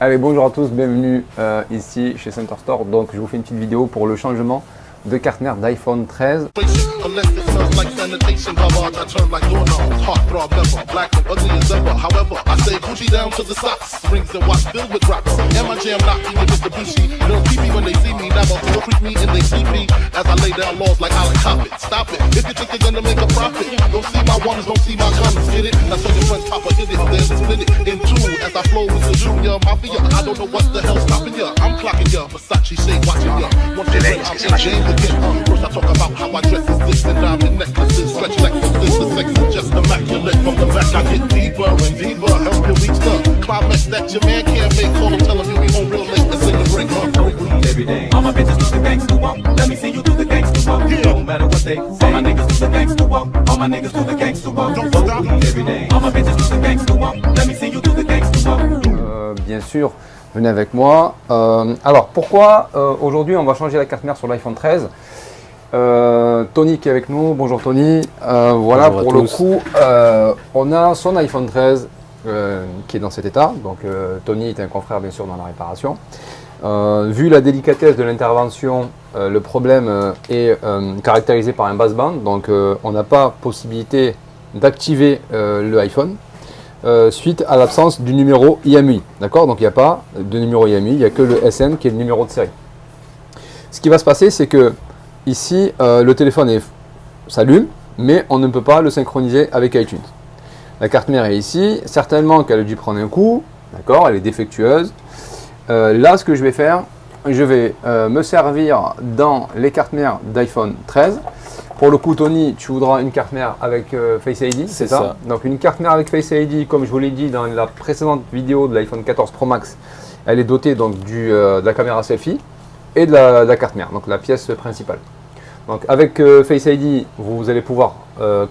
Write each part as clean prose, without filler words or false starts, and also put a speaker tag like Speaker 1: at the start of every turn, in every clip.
Speaker 1: Allez, bonjour à tous, bienvenue ici chez Center Store. Donc je vous fais une petite vidéo pour le changement de carte mère d'iPhone 13.
Speaker 2: First I talk about how I dress is this and diamond necklaces stretch like this. The sex is just immaculate. From the back I get deeper and deeper. Help you reach the climax that your man can't make. Call him, tell him you be on real late. Let's in the break.
Speaker 3: Every day, all my bitches do the gangsta walk. Let me see you do the gangsta walk. No matter what they say, all my niggas do the gangsta walk. All my niggas do the gangsta walk. Don't stop. Every day, all my bitches do the gangsta walk. Let me see you do the gangsta walk.
Speaker 1: Bien sûr, venez avec moi. Alors pourquoi aujourd'hui on va changer la carte mère sur l'iPhone 13? Tony qui est avec nous, bonjour Tony. Voilà, bonjour pour le coup, on a son iPhone 13 qui est dans cet état. Donc Tony est un confrère bien sûr dans la réparation. Vu la délicatesse de l'intervention, le problème est caractérisé par un baseband. Donc on n'a pas possibilité d'activer le iPhone suite à l'absence du numéro IMEI. D'accord? Donc il n'y a pas de numéro IMEI, il n'y a que le SN qui est le numéro de série. Ce qui va se passer, c'est que ici, le téléphone s'allume, mais on ne peut pas le synchroniser avec iTunes. La carte mère est ici, certainement qu'elle a dû prendre un coup, d'accord, elle est défectueuse. Là, ce que je vais faire, je vais me servir dans les cartes mères d'iPhone 13. Pour le coup, Tony, tu voudras une carte mère avec Face ID, c'est ça? Donc une carte mère avec Face ID, comme je vous l'ai dit dans la précédente vidéo de l'iPhone 14 Pro Max, elle est dotée donc de la caméra selfie et de la carte mère, donc la pièce principale. Donc avec Face ID, vous allez pouvoir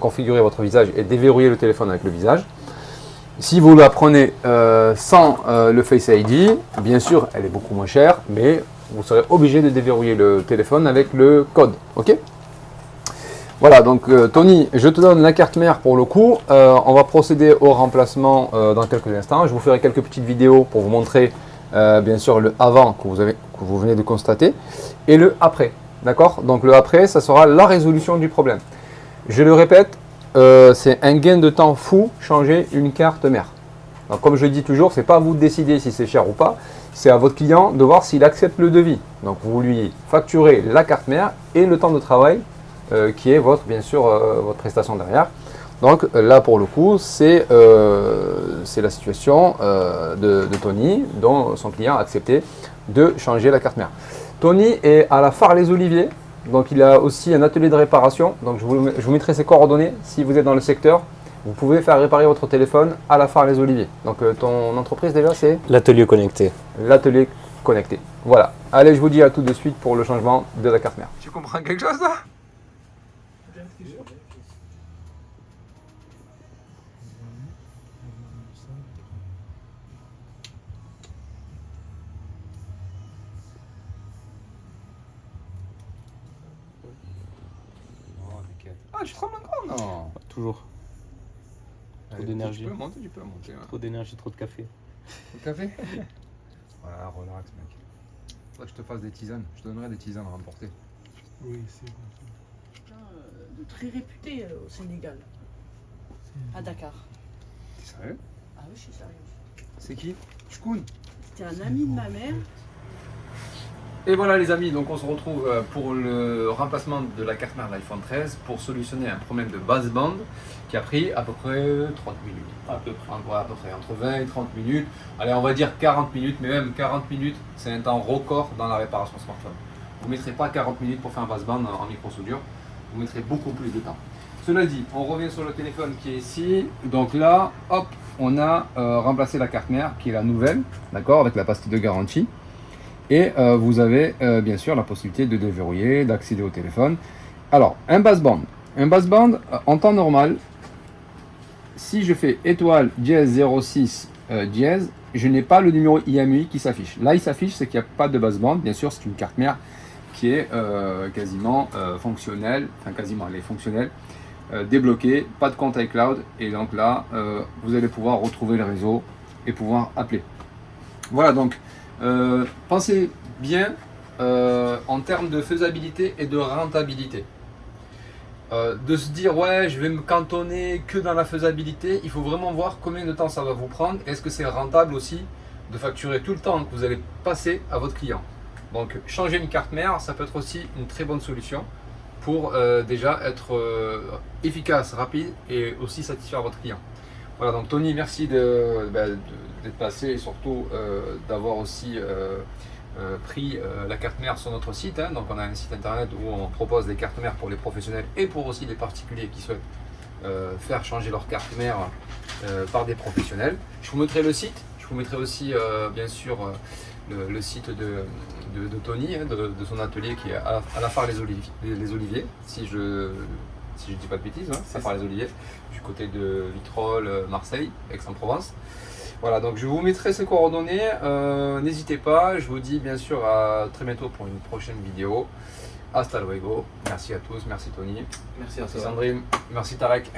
Speaker 1: configurer votre visage et déverrouiller le téléphone avec le visage. Si vous la prenez sans le Face ID, bien sûr, elle est beaucoup moins chère, mais vous serez obligé de déverrouiller le téléphone avec le code. Ok? Voilà, donc Tony, je te donne la carte mère pour le coup. On va procéder au remplacement dans quelques instants. Je vous ferai quelques petites vidéos pour vous montrer bien sûr le avant que vous venez de constater et le après. D'accord? Donc le après, ça sera la résolution du problème. Je le répète, c'est un gain de temps fou changer une carte mère. Donc, comme je le dis toujours, ce n'est pas à vous de décider si c'est cher ou pas. C'est à votre client de voir s'il accepte le devis. Donc vous lui facturez la carte mère et le temps de travail qui est bien sûr votre prestation derrière. Donc là pour le coup, c'est la situation de Tony dont son client a accepté de changer la carte mère. Tony est à la Phare Les Oliviers, donc il a aussi un atelier de réparation. Donc je vous mettrai ses coordonnées si vous êtes dans le secteur. Vous pouvez faire réparer votre téléphone à la Phare Les Oliviers. Donc ton entreprise déjà c'est?
Speaker 4: L'atelier connecté.
Speaker 1: L'atelier connecté. Voilà. Allez, je vous dis à tout de suite pour le changement de la carte mère. Tu comprends quelque chose là? Ah, tu trembles encore? Non.
Speaker 4: Toujours. Trop d'énergie.
Speaker 1: Tu peux monter, ouais.
Speaker 4: Trop d'énergie, trop de café.
Speaker 1: Trop de café? Voilà, relax mec. Faudrait que je te fasse des tisanes. Je te donnerai des tisanes à remporter.
Speaker 5: Oui, c'est bon.
Speaker 6: De très réputé au Sénégal, à Dakar.
Speaker 1: T'es sérieux?
Speaker 6: Ah oui, je suis sérieux.
Speaker 1: C'est qui? Chkoun.
Speaker 6: C'était un ami de ma mère.
Speaker 1: Et voilà les amis, donc on se retrouve pour le remplacement de la carte mère de l'iPhone 13 pour solutionner un problème de baseband qui a pris à peu près 30 minutes. À peu près entre 20 et 30 minutes. Allez, on va dire 40 minutes, mais même 40 minutes, c'est un temps record dans la réparation smartphone. Vous ne mettrez pas 40 minutes pour faire un baseband en micro-soudure, vous mettrez beaucoup plus de temps. Cela dit, on revient sur le téléphone qui est ici. Donc là, hop, on a remplacé la carte mère qui est la nouvelle, d'accord, avec la pastille de garantie. Et vous avez bien sûr la possibilité de déverrouiller, d'accéder au téléphone. Alors, un baseband. Un baseband en temps normal, si je fais étoile dièse 06 dièse, je n'ai pas le numéro IMEI qui s'affiche. Là, il s'affiche, c'est qu'il n'y a pas de baseband. Bien sûr, c'est une carte mère qui est quasiment fonctionnelle. Enfin, quasiment, elle est fonctionnelle. Débloquée, pas de compte iCloud. Et donc là, vous allez pouvoir retrouver le réseau et pouvoir appeler. Voilà, donc pensez bien en termes de faisabilité et de rentabilité. De se dire ouais, je vais me cantonner que dans la faisabilité, il faut vraiment voir combien de temps ça va vous prendre. Est-ce que c'est rentable aussi de facturer tout le temps que vous allez passer à votre client. Donc changer une carte mère, ça peut être aussi une très bonne solution pour déjà être efficace, rapide et aussi satisfaire votre client. Voilà, donc Tony, merci d'être passé et surtout d'avoir aussi pris la carte mère sur notre site. Hein. Donc on a un site internet où on propose des cartes mères pour les professionnels et pour aussi les particuliers qui souhaitent faire changer leur carte mère par des professionnels. Je vous mettrai le site, je vous mettrai aussi bien sûr le site de Tony, hein, de son atelier qui est à la Phare les Oliviers, si je dis pas de bêtises, hein, à Phare les Oliviers, du côté de Vitrolles, Marseille, Aix-en-Provence. Voilà, donc je vous mettrai ces coordonnées, n'hésitez pas, je vous dis bien sûr à très bientôt pour une prochaine vidéo. Hasta luego, merci à tous, merci Tony,
Speaker 4: Merci à
Speaker 1: merci
Speaker 4: toi.
Speaker 1: Sandrine, merci Tarek.